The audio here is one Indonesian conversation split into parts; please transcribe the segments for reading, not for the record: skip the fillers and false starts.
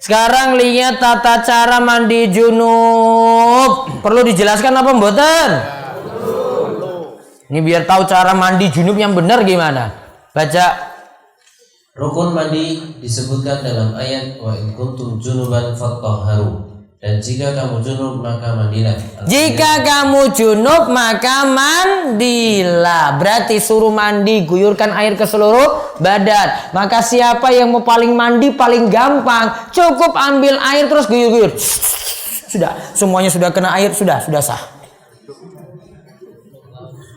Sekarang lihat tata cara mandi junub. Perlu dijelaskan apa mboten? Ini biar tahu cara mandi junub yang benar gimana. Baca. Rukun mandi disebutkan dalam ayat wa in kuntum junuban fattahharu. Dan jika kamu junub maka mandilah. Jika kamu junub maka mandilah. Berarti suruh mandi, guyurkan air ke seluruh badan. Maka siapa yang mau paling mandi paling gampang, cukup ambil air terus guyur-guyur. Sudah, semuanya sudah kena air, sudah sah.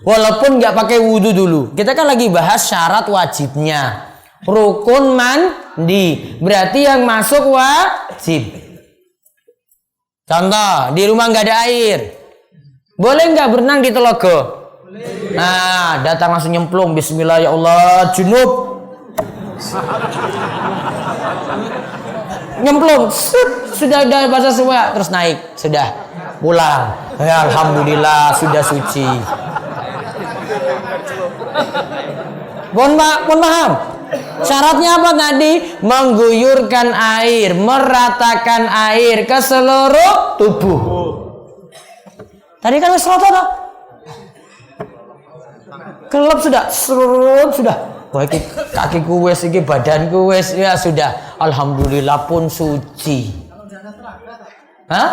Walaupun nggak pakai wudhu dulu. Kita kan lagi bahas syarat wajibnya. Rukun mandi. Berarti yang masuk wajib. Contoh, di rumah nggak ada air, boleh nggak berenang di telaga? Nah, datang langsung nyemplung, Bismillah ya Allah, junub, nyemplung, sudah bahasa semua, terus naik, sudah pulang, ya, alhamdulillah sudah suci. Mohon paham? Syaratnya apa tadi? Mengguyurkan air, meratakan air ke seluruh tubuh. Tadi kan wis rata toh? Kelep sudah, sudah. Wah, kakiku wis, iki badanku wis, ya sudah. Alhamdulillah pun suci. Hah?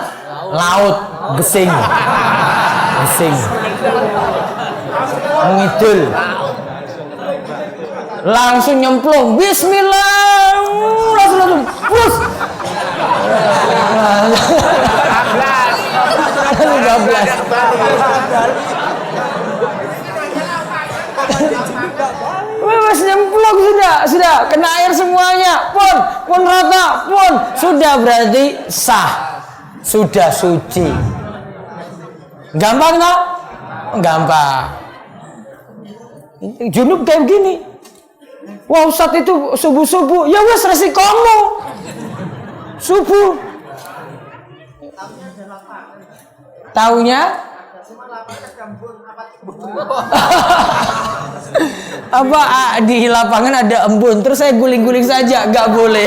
Laut, gesing. Mengidul. Langsung nyemplung, Bismillah, langsung terus. 13. Wes nyemplung sudah kena air semuanya, pun rata, pun sudah, berarti sah, sudah suci. Gampang toh? Gampang. Junub kayak begini. Wah, Ustaz itu subuh-subuh. Ya wes resikomu. Subuh. Taunya apa di lapangan ada embun, terus saya guling-guling saja, nggak boleh.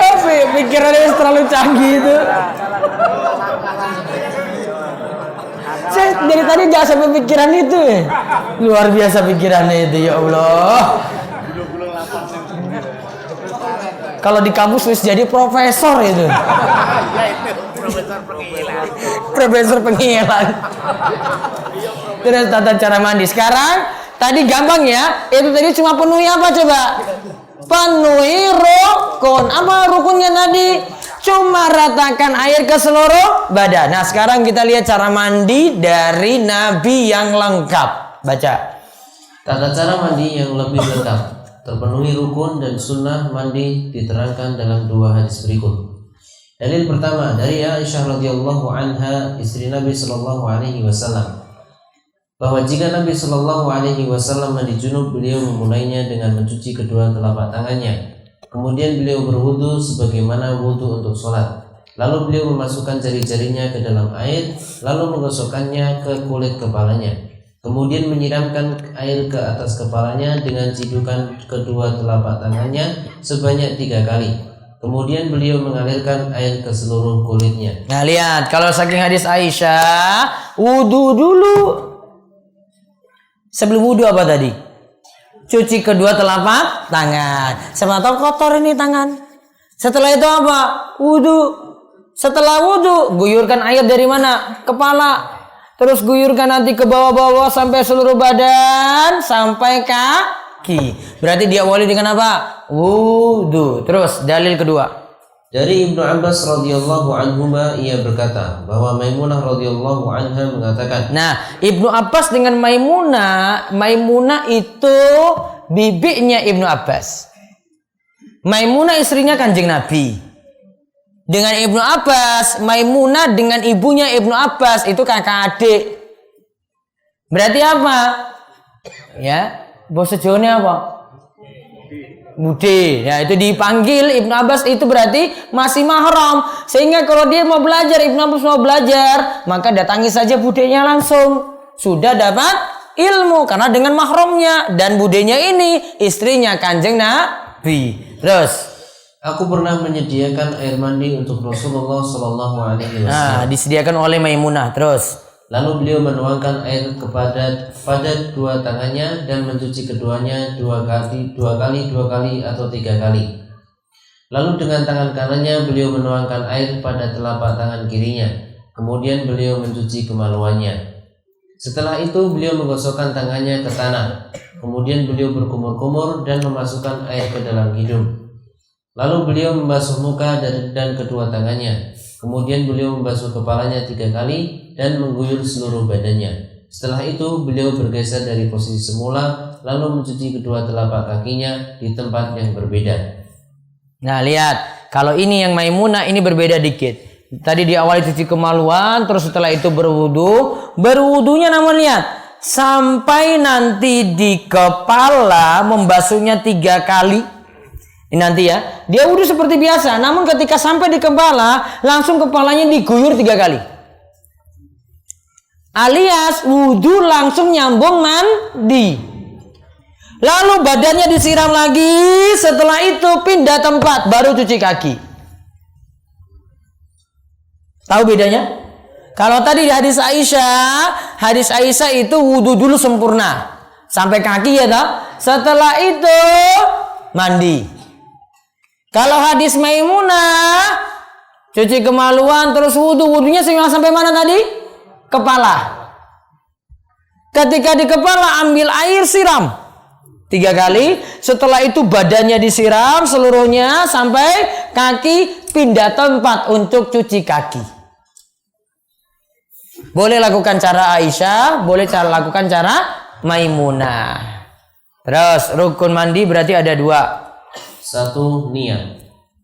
Apa ya, pikirannya terlalu canggih itu. Saya dari tadi nggak sampai pikiran itu ya. Luar biasa pikirannya itu, ya Allah. Kalau di kampus wis jadi profesor itu. Profesor pengilan. Terus tata cara mandi. Sekarang tadi gampang ya. Itu tadi cuma penuhi apa coba? Penuhi rukun. Apa rukunnya tadi? Cuma ratakan air ke seluruh badan. Nah, sekarang kita lihat cara mandi dari Nabi yang lengkap. Baca. Tata cara mandi yang lebih lengkap, terpenuhi rukun dan sunnah mandi diterangkan dalam dua hadis berikut. Dalil pertama dari Aisyah radhiyallahu anha, istri Nabi sallallahu alaihi wasallam, bahwa jika Nabi sallallahu alaihi wasallam mandi junub, beliau memulainya dengan mencuci kedua telapak tangannya. Kemudian beliau berwudu sebagaimana wudu untuk sholat. Lalu beliau memasukkan jari-jarinya ke dalam air, lalu menggosokkannya ke kulit kepalanya. Kemudian menyiramkan air ke atas kepalanya dengan cidukan kedua telapak tangannya sebanyak 3 kali. Kemudian beliau mengalirkan air ke seluruh kulitnya. Nah, lihat, kalau saking hadis Aisyah, wudu dulu. Sebelum wudu apa tadi? Cuci kedua telapak tangan. Siapa tahu kotor ini tangan. Setelah itu apa? Wudu. Setelah wudu, guyurkan air dari mana? Kepala. Terus guyurkan nanti ke bawah-bawah sampai seluruh badan, sampai kaki. Berarti diawali dengan apa? Wudu. Terus dalil kedua. Dari Ibnu Abbas radhiyallahu anhuma, ia berkata bahwa Maimunah radhiyallahu anha mengatakan. Nah, Ibnu Abbas dengan Maimunah itu bibinya Ibnu Abbas. Maimunah istrinya Kanjeng Nabi. Dengan Ibnu Abbas, Maimunah dengan ibunya Ibnu Abbas itu kakak adik. Berarti apa? Ya, bahasa Jawanya apa? Bude. Ya, itu dipanggil Ibnu Abbas itu berarti masih mahram. Sehingga kalau dia mau belajar, Ibnu Abbas mau belajar, maka datangi saja budenya langsung. Sudah dapat ilmu karena dengan mahramnya dan budenya ini istrinya Kanjeng Nabi. Terus Aku pernah menyediakan air mandi untuk Rasulullah Shallallahu Alaihi nah, Wasallam. disediakan oleh Maimunah. Terus Lalu beliau menuangkan air pada dua tangannya dan mencuci keduanya dua kali atau 3 kali. Lalu dengan tangan kanannya beliau menuangkan air pada telapak tangan kirinya. Kemudian beliau mencuci kemaluannya. Setelah itu beliau menggosokkan tangannya ke tanah. Kemudian beliau berkumur-kumur dan memasukkan air ke dalam hidung. Lalu beliau membasuh muka dan kedua tangannya. Kemudian beliau membasuh kepalanya 3 kali dan mengguyur seluruh badannya. Setelah itu beliau bergeser dari posisi semula lalu mencuci kedua telapak kakinya di tempat yang berbeda. nah lihat, kalau ini yang Maimunah ini berbeda dikit. Tadi di awal cuci kemaluan, terus setelah itu berwudu. Berwudunya namun lihat, sampai nanti di kepala membasuhnya 3 kali. Ini nanti ya, dia wudu seperti biasa. Namun ketika sampai di kepala, langsung kepalanya diguyur 3 kali. Alias wudu langsung nyambung mandi. Lalu badannya disiram lagi. Setelah itu pindah tempat, baru cuci kaki. Tahu bedanya? Kalau tadi di hadis Aisyah itu wudu dulu sempurna sampai kaki ya toh. Setelah itu mandi. Kalau hadis Maimunah cuci kemaluan terus wudunya sampai mana tadi? Kepala. Ketika di kepala ambil air siram 3 kali. Setelah itu badannya disiram seluruhnya sampai kaki, pindah tempat untuk cuci kaki. Boleh lakukan cara Aisyah, boleh lakukan cara Maimunah. Terus rukun mandi berarti ada 2. 1. Niat.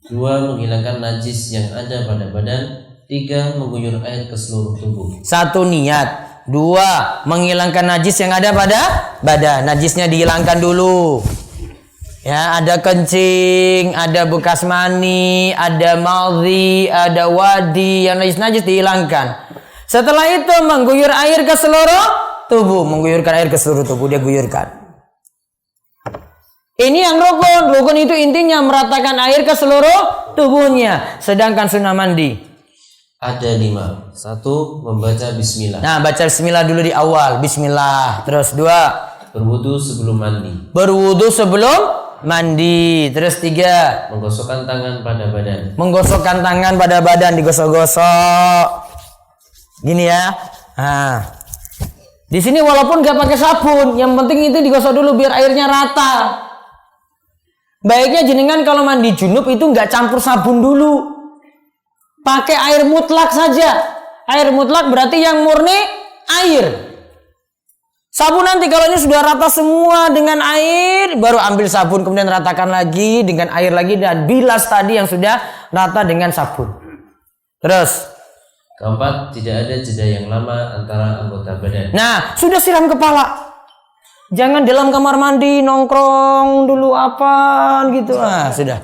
2. Menghilangkan najis yang ada pada badan. 3. Mengguyur air ke seluruh tubuh. 1. Niat. 2. Menghilangkan najis yang ada pada badan. Najisnya dihilangkan dulu. Ya, ada kencing, ada bekas mani, ada madhi, ada wadi, yang najis dihilangkan. Setelah itu mengguyur air ke seluruh tubuh. Mengguyurkan air ke seluruh tubuh, dia guyurkan. Ini yang rukun. Rukun itu intinya meratakan air ke seluruh tubuhnya. Sedangkan sunnah mandi ada 5. 1. Membaca bismillah. Nah, baca bismillah dulu di awal. Bismillah. Terus 2. Berwudu sebelum mandi. Berwudu sebelum mandi. Terus 3. Menggosokkan tangan pada badan. Menggosokkan tangan pada badan, digosok-gosok. Gini ya. Nah, di sini walaupun gak pakai sabun, yang penting itu digosok dulu biar airnya rata. Baiknya jenengan kalau mandi junub itu nggak campur sabun dulu, pakai air mutlak saja. Air mutlak berarti yang murni air. Sabun nanti kalau ini sudah rata semua dengan air, baru ambil sabun kemudian ratakan lagi dengan air lagi dan bilas tadi yang sudah rata dengan sabun. Terus 4. Tidak ada jeda yang lama antara anggota badan. nah, sudah siram kepala. Jangan dalam kamar mandi nongkrong dulu apaan gitu. Nah, sudah.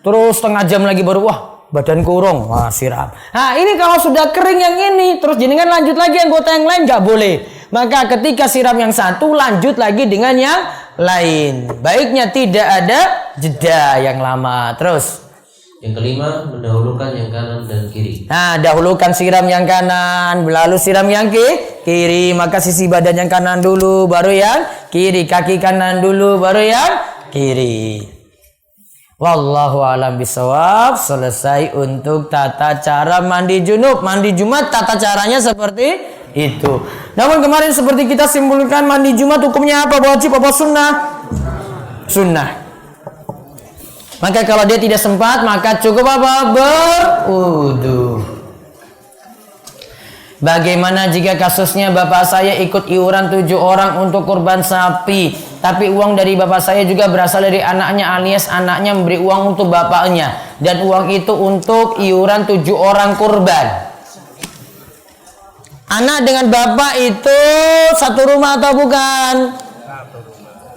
Terus setengah jam lagi baru badan kurung. Wah, siram. Nah, ini kalau sudah kering yang ini, terus jenengan lanjut lagi anggota yang lain nggak boleh. Maka ketika siram yang satu, lanjut lagi dengan yang lain. Baiknya tidak ada jeda yang lama. Terus yang kelima, mendahulukan yang kanan dan kiri. nah, dahulukan siram yang kanan, lalu siram yang kiri. Maka sisi badan yang kanan dulu, baru yang kiri. Kaki kanan dulu, baru yang kiri. Wallahu a'lam bishawab. Selesai untuk tata cara mandi junub. Mandi Jumat tata caranya seperti itu. Namun kemarin seperti kita simpulkan, mandi Jumat hukumnya apa? Wajib apa sunnah? Sunnah. Maka kalau dia tidak sempat, maka cukup apa? Berwudu. Bagaimana jika kasusnya bapak saya ikut iuran 7 orang untuk kurban sapi, tapi uang dari bapak saya juga berasal dari anaknya alias anaknya memberi uang untuk bapaknya, dan uang itu untuk iuran 7 orang kurban. Anak dengan bapak itu satu rumah atau bukan?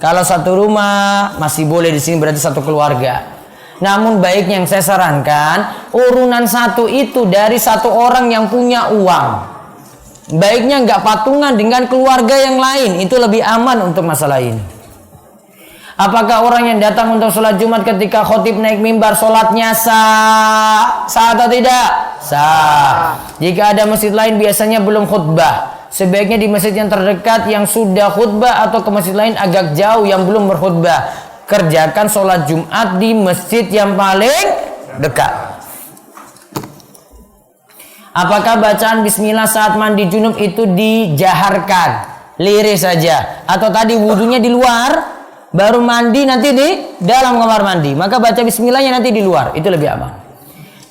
Kalau satu rumah masih boleh, di sini berarti satu keluarga. Namun baiknya yang saya sarankan, urunan 1 itu dari 1 orang yang punya uang. Baiknya nggak patungan dengan keluarga yang lain, itu lebih aman untuk masalah ini. Apakah orang yang datang untuk sholat Jumat ketika khotib naik mimbar sholatnya sah atau tidak? Sah. Jika ada masjid lain biasanya belum khutbah, sebaiknya di masjid yang terdekat yang sudah khutbah atau ke masjid lain agak jauh yang belum berkhutbah. Kerjakan sholat Jumat di masjid yang paling dekat. Apakah bacaan bismillah saat mandi junub itu dijaharkan, lirik saja, atau tadi wudunya di luar, baru mandi nanti di dalam kamar mandi, maka baca bismillahnya nanti di luar, itu lebih aman.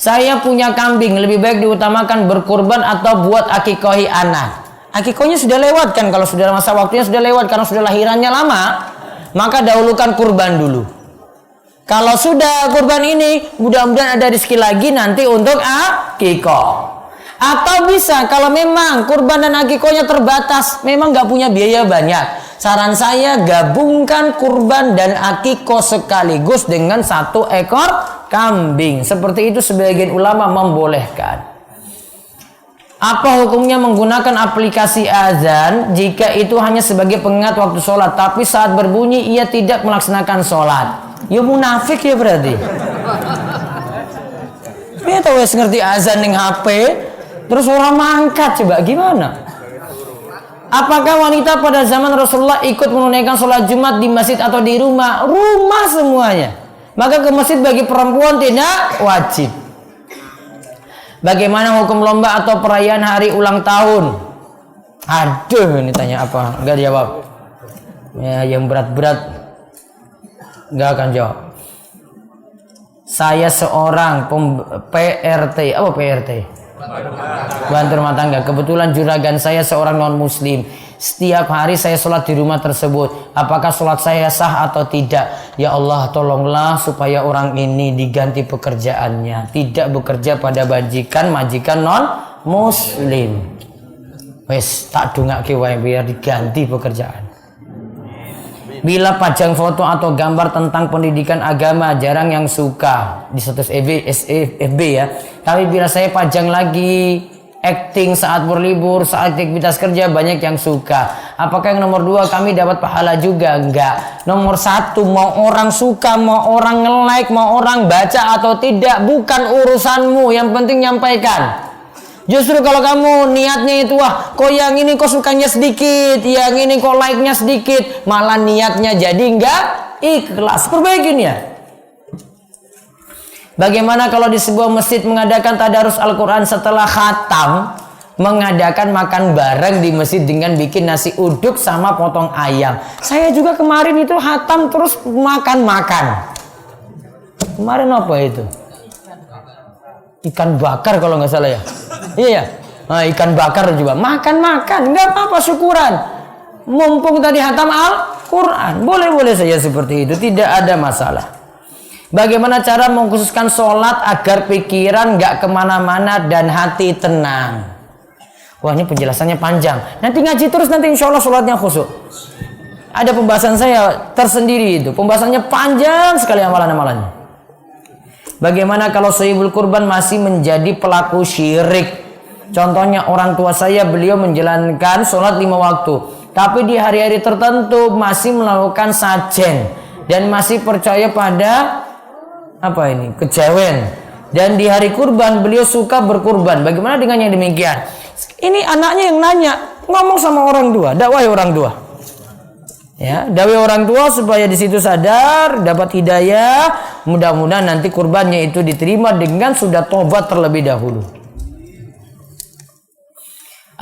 Saya punya kambing, lebih baik diutamakan berkurban atau buat akikohi anak. Akikohnya sudah lewat kan, kalau sudah masa waktunya sudah lewat karena sudah lahirannya lama, maka dahulukan kurban dulu. Kalau sudah kurban ini, mudah-mudahan ada rezeki lagi nanti untuk akikoh. Atau bisa kalau memang kurban dan akikohnya terbatas, memang nggak punya biaya banyak, saran saya gabungkan kurban dan akikoh sekaligus dengan 1 ekor kambing. Seperti itu sebagian ulama membolehkan. Apa hukumnya menggunakan aplikasi azan jika itu hanya sebagai pengingat waktu sholat, tapi saat berbunyi ia tidak melaksanakan sholat? Ya munafik ya berarti. Dia tahu ngerti azan ning HP, terus orang mangkat, coba gimana? Apakah wanita pada zaman Rasulullah ikut menunaikan sholat Jumat di masjid atau di rumah? Rumah semuanya. Maka ke masjid bagi perempuan tidak wajib. Bagaimana hukum lomba atau perayaan hari ulang tahun? Aduh, ini tanya apa? Enggak jawab. Ya, yang berat-berat enggak akan jawab. Saya seorang PRT. Apa PRT? Bantu rumah tangga. Kebetulan juragan saya seorang non muslim. Setiap hari saya sholat di rumah tersebut. Apakah sholat saya sah atau tidak? Ya Allah, tolonglah supaya orang ini diganti pekerjaannya, tidak bekerja pada majikan non muslim. Wes tak dongake wae biar diganti pekerjaan. Bila pajang foto atau gambar tentang pendidikan agama, jarang yang suka di status FB ya. Tapi bila saya pajang lagi acting saat berlibur, saat aktivitas kerja, banyak yang suka. Apakah yang nomor 2 kami dapat pahala juga? Enggak. Nomor 1, mau orang suka, mau orang nge-like, mau orang baca atau tidak, bukan urusanmu. Yang penting nyampaikan. Justru kalau kamu niatnya itu, wah kok yang ini kok sukanya sedikit, yang ini kok like-nya sedikit, malah niatnya jadi enggak ikhlas, perbaikin ya. Bagaimana kalau di sebuah masjid mengadakan tadarus Al-Quran setelah khatam, mengadakan makan bareng di masjid dengan bikin nasi uduk sama potong ayam? Saya juga kemarin itu khatam terus makan-makan. Kemarin apa itu? Ikan bakar kalau nggak salah ya. Iya, nah, ikan bakar juga makan-makan, nggak apa-apa, syukuran. Mumpung tadi khatam Al-Quran, boleh-boleh saja seperti itu, tidak ada masalah. Bagaimana cara mengkhususkan sholat agar pikiran nggak kemana-mana dan hati tenang? Wah, ini penjelasannya panjang. Nanti ngaji terus, nanti insya Allah sholatnya khusyuk. Ada pembahasan saya tersendiri itu, pembahasannya panjang sekali amalan-amalannya. Bagaimana kalau sahibul kurban masih menjadi pelaku syirik? Contohnya orang tua saya, beliau menjalankan sholat 5 waktu, tapi di hari-hari tertentu masih melakukan sajen dan masih percaya pada kejawen. Dan di hari kurban beliau suka berkurban. Bagaimana dengan yang demikian? Ini anaknya yang nanya, ngomong sama orang tua, dakwah orang tua. Ya, dakwah orang tua supaya di situ sadar, dapat hidayah. Mudah-mudahan nanti kurbannya itu diterima dengan sudah tobat terlebih dahulu.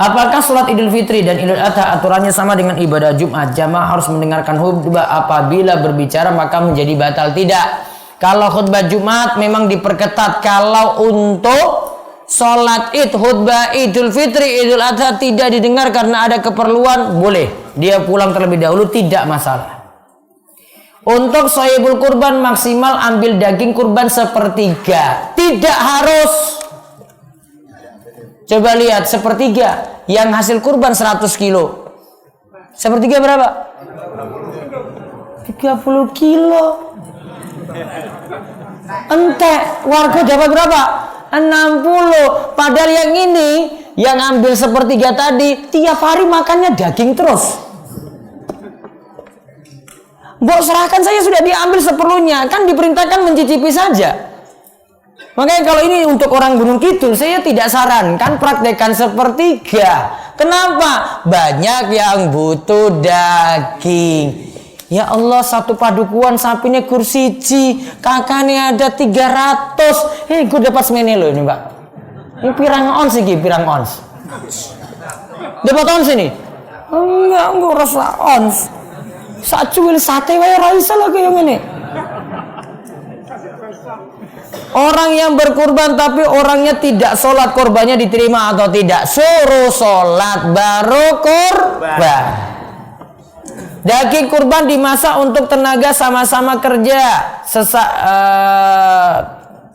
Apakah sholat Idul Fitri dan Idul Adha aturannya sama dengan ibadah Jumat? Jamaah harus mendengarkan khutbah, apabila berbicara maka menjadi batal? Tidak. Kalau khutbah Jumat memang diperketat. Kalau untuk sholat id, khutbah Idul Fitri, Idul Adha tidak didengar karena ada keperluan, boleh. Dia pulang terlebih dahulu, tidak masalah. Untuk sahibul kurban maksimal ambil daging kurban 1/3. Tidak harus. Coba lihat 1/3 yang hasil kurban 100 kilo. 1/3 berapa? 30 kilo. Entek, warga dapat berapa? 60. Padahal yang ini yang ambil sepertiga tadi tiap hari makannya daging terus. Mbok serahkan saya sudah diambil seperlunya, kan diperintahkan mencicipi saja. Makanya kalau ini untuk orang Gunung Kidul, saya tidak sarankan praktekkan sepertiga. Kenapa? Banyak yang butuh daging. Ya Allah, satu padukuan sapinya kursiji, kakaknya ada 300. Gue dapat semene loh ini, Mbak. Ini pirang ons iki, pirang ons. Dapat ons ini? Enggak rasa ons. Sacuil sate wae ora iso lho kaya ngene. Orang yang berkurban tapi orangnya tidak sholat, korbannya diterima atau tidak? Suruh sholat baru kurban. Daging kurban dimasak untuk tenaga sama-sama kerja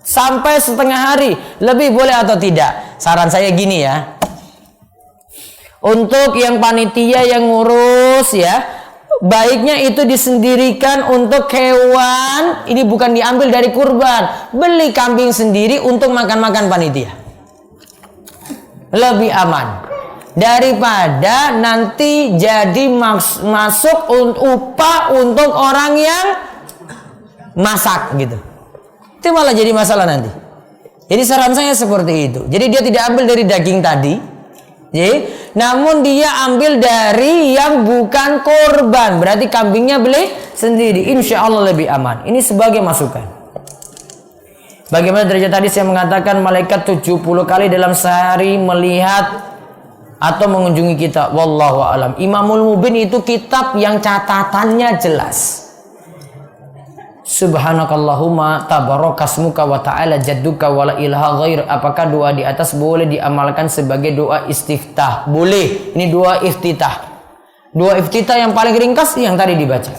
sampai setengah hari. Lebih boleh atau tidak? Saran saya gini ya. Untuk yang panitia yang ngurus ya, baiknya itu disendirikan untuk hewan. Ini bukan diambil dari kurban. Beli kambing sendiri untuk makan-makan panitia. Lebih aman daripada nanti jadi masuk upah untuk orang yang masak gitu. Itu malah jadi masalah nanti. Jadi saran saya seperti itu. Jadi dia tidak ambil dari daging tadi, namun dia ambil dari yang bukan korban. Berarti kambingnya beli sendiri. Insya Allah lebih aman. Ini sebagai masukan. Bagaimana derajat tadi saya mengatakan malaikat 70 kali dalam sehari melihat atau mengunjungi kita. Wallahu a'lam. Imamul Mubin itu kitab yang catatannya jelas. Subhanakallahumma tabarakasmuka wa ta'ala jadduka wa la ilaha ghair. Apakah doa di atas boleh diamalkan sebagai doa istiftah? Boleh. Ini doa iftitah. Doa iftitah yang paling ringkas yang tadi dibaca.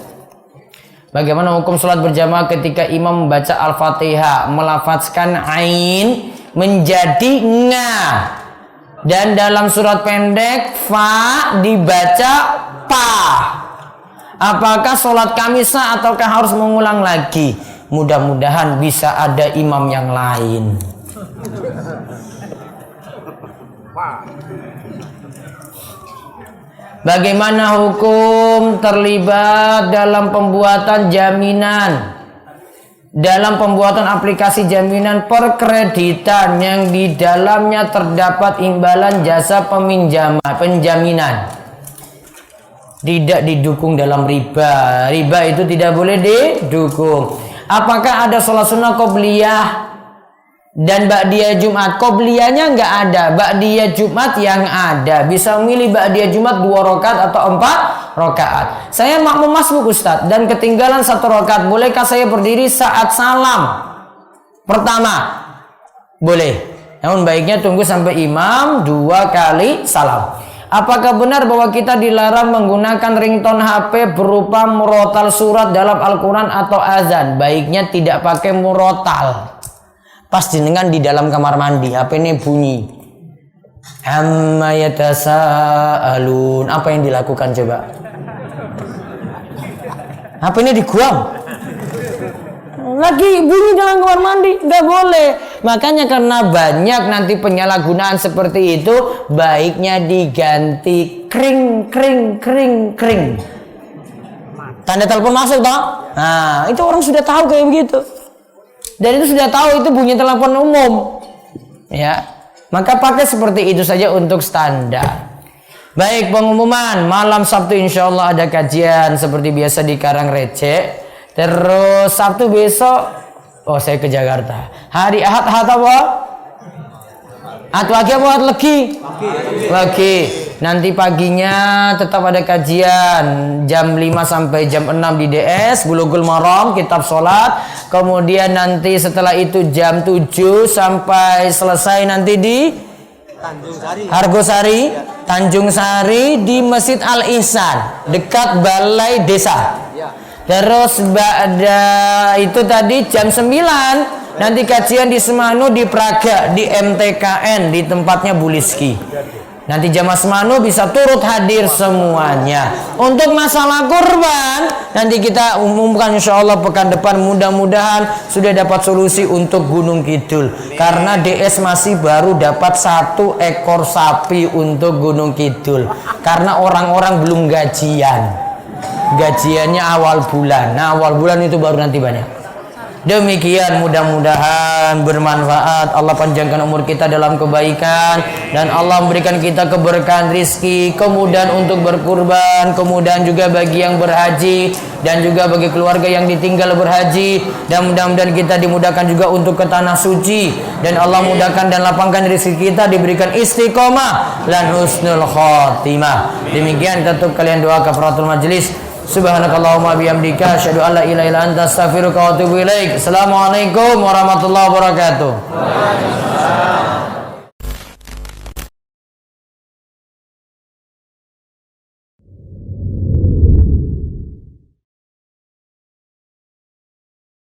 Bagaimana hukum sholat berjamaah ketika imam membaca Al-Fatihah melafazkan ain menjadi nga, dan dalam surat pendek fa dibaca pa? Apakah sholat kami sah ataukah harus mengulang lagi? Mudah-mudahan bisa ada imam yang lain. Bagaimana hukum terlibat dalam pembuatan jaminan, dalam pembuatan aplikasi jaminan perkreditan yang di dalamnya terdapat imbalan jasa penjaminan? Tidak didukung dalam riba. Riba itu tidak boleh didukung. Apakah ada sholat sunnah qobliyah dan ba'diyah Jumat? Qobliyahnya nggak ada, ba'diyah Jumat yang ada. Bisa memilih ba'diyah Jumat 2 rakaat atau 4 rakaat. Saya makmum masbuk Ustaz dan ketinggalan 1 rakaat. Bolehkah saya berdiri saat salam pertama? Boleh. Namun baiknya tunggu sampai imam 2 kali salam. Apakah benar bahwa kita dilarang menggunakan ringtone HP berupa murotal surat dalam Al-Quran atau azan? Baiknya tidak pakai murotal. Pas jenengan di dalam kamar mandi, HP ini bunyi. Amma yatasaalun. Apa yang dilakukan coba? HP ini diguam. Lagi bunyi dalam kamar mandi, nggak boleh. Makanya karena banyak nanti penyalahgunaan seperti itu, baiknya diganti kring. Tanda telepon masuk toh? Nah, itu orang sudah tahu kayak begitu. Dan itu sudah tahu itu bunyi telepon umum. Ya. Maka pakai seperti itu saja untuk standar. Baik, pengumuman malam Sabtu insya Allah ada kajian seperti biasa di Karangrecek. Terus Sabtu besok, oh saya ke Jakarta. Hari Ahad apa? Ahad lagi apa Ahad lagi? Lagi. Nanti paginya tetap ada kajian jam 5 sampai jam 6 di DS Bulughul Maram, kitab sholat. Kemudian nanti setelah itu jam 7 sampai selesai nanti di Hargosari, Tanjung Sari di Masjid Al Ihsan dekat Balai Desa. Terus ada itu tadi jam 9 nanti kajian di Semanu di Praga di MTKN di tempatnya Buliski. Nanti jamaah semano bisa turut hadir semuanya. Untuk masalah kurban, nanti kita umumkan insya Allah pekan depan. Mudah-mudahan sudah dapat solusi untuk Gunung Kidul. Karena DS masih baru dapat 1 ekor sapi untuk Gunung Kidul. Karena orang-orang belum gajian. Gajiannya awal bulan. Nah, awal bulan itu baru nanti banyak. Demikian, mudah-mudahan bermanfaat. Allah panjangkan umur kita dalam kebaikan, dan Allah memberikan kita keberkahan rizki, kemudahan untuk berkurban, kemudahan juga bagi yang berhaji, dan juga bagi keluarga yang ditinggal berhaji. Dan mudah-mudahan kita dimudahkan juga untuk ke tanah suci, dan Allah mudahkan dan lapangkan rezeki kita, diberikan istiqomah dan husnul khotimah. Demikian, tutup kalian doa kafaratul majelis. Subhanakallahumma bihamdika asyhadu an la ilaha illa anta astaghfiruka wa atubu ilaik. Assalamualaikum warahmatullahi wabarakatuh.